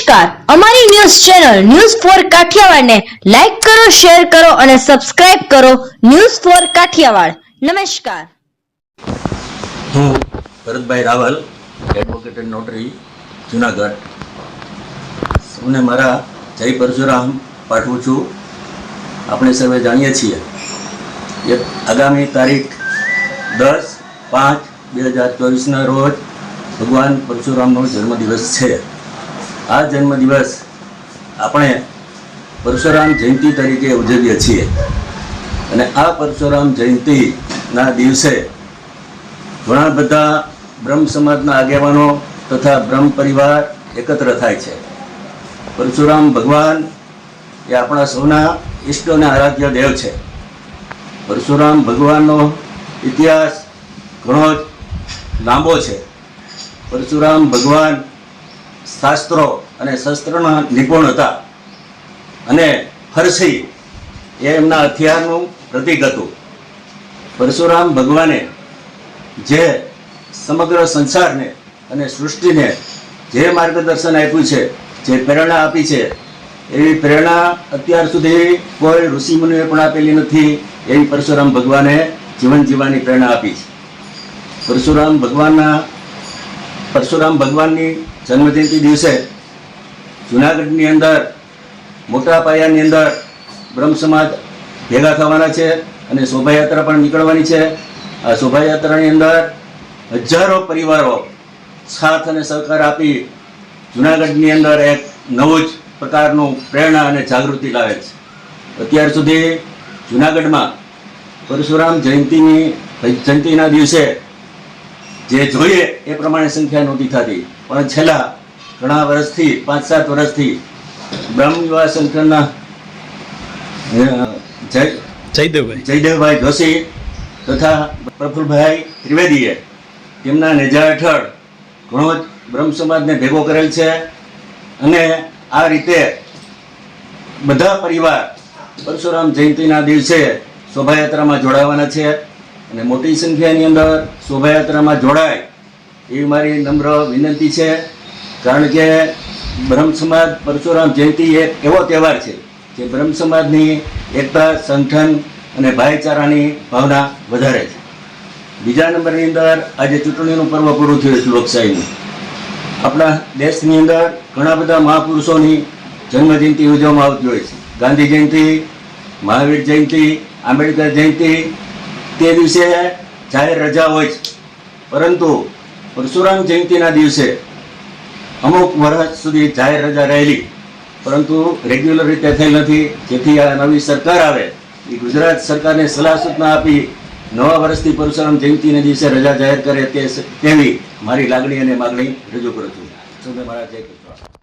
નમસ્કાર, અમારી news channel news for Kathiawad ને લાઈક કરો, શેર કરો અને સબસ્ક્રાઇબ કરો. News for Kathiawad. નમસ્કાર. હું Bharatbhai Raval, advocate and notary, Junagadh. સૌને મારા જય પરશુરામ પાઠવું છું. આપણે સર્વે જાણીએ છીએ કે આગામી તારીખ 10/5/2024ના રોજ ભગવાન પરશુરામનો જન્મદિવસ છે. આ જન્મદિવસ આપણે પરશુરામ જયંતિ તરીકે ઉજવીએ છીએ અને આ પરશુરામ જયંતિના દિવસે ઘણા બધા બ્રહ્મ સમાજના આગેવાનો તથા બ્રહ્મ પરિવાર એકત્ર થાય છે. પરશુરામ ભગવાન એ આપણા સૌના ઈષ્ટ અને આરાધ્ય દેવ છે. પરશુરામ ભગવાનનો ઇતિહાસ ઘણો જ લાંબો છે. પરશુરામ ભગવાન શાસ્ત્રો અને શસ્ત્રના નિપુણ હતા અને ફરસી એ એમના હથિયારનું પ્રતીક હતું. પરશુરામ ભગવાને જે સમગ્ર સંસારને અને સૃષ્ટિને જે માર્ગદર્શન આપ્યું છે, જે પ્રેરણા આપી છે, એવી પ્રેરણા અત્યાર સુધી કોઈ ઋષિમુનિએ પણ આપેલી નથી. એવી પરશુરામ ભગવાને જીવન જીવવાની પ્રેરણા આપી છે. પરશુરામ ભગવાનની જન્મજયંતિ દિવસે જુનાગઢની અંદર મોટા પાયાની અંદર બ્રહ્મ સમાજ ભેગા થવાના છે અને શોભાયાત્રા પણ નીકળવાની છે. આ શોભાયાત્રાની અંદર હજારો પરિવારો સાથ અને સહકાર આપી જુનાગઢની અંદર એક નવું જ પ્રકારનું પ્રેરણા અને જાગૃતિ લાવે છે. અત્યાર સુધી જુનાગઢમાં પરશુરામ જયંતિના દિવસે જે જોઈએ એ પ્રમાણે સંખ્યા નહોતી થતી, પણ છેલ્લા ઘણા વર્ષથી 5-7 વર્ષથી બ્રહ્મ યુવા સંગઠનના જયદેવભાઈ જોશી તથા પ્રફુલભાઈ ત્રિવેદીએ તેમના નેજા હેઠળ ઘણો જ બ્રહ્મ સમાજને ભેગો કરેલ છે અને આ રીતે બધા પરિવાર પરશુરામ જયંતિના દિવસે શોભાયાત્રામાં જોડાવાના છે અને મોટી સંખ્યાની અંદર શોભાયાત્રામાં જોડાય એવી મારી નમ્ર વિનંતી છે. કારણ કે બ્રહ્મ સમાજ પરશુરામ જયંતિ એક એવો તહેવાર છે જે બ્રહ્મ સમાજની એકતા, સંગઠન અને ભાઈચારાની ભાવના વધારે છે. બીજા નંબરની અંદર આજે ચૂંટણીનું પર્વ પૂરું થયું છે લોકશાહીનું. આપણા દેશની અંદર ઘણા બધા મહાપુરુષોની જન્મજયંતિ ઉજવવામાં આવતી હોય છે. ગાંધી જયંતિ, મહાવીર જયંતિ, આંબેડકર જયંતિ, તે દિવસે જાહેર રજા હોય છે. પરંતુ પરશુરામ જયંતિના દિવસે અમુક વર્ષ સુધી જાહેર રજા રહેલી, પરંતુ રેગ્યુલર રીતે થઈ નથી. જેથી આ નવી સરકાર આવે એ ગુજરાત સરકારને સલાહ સૂચના આપી નવા વર્ષથી પરશુરામ જયંતિના દિવસે રજા જાહેર કરે તેવી મારી લાગણી અને માગણી રજૂ કરું છું. મારા જય કૃષ્ણ.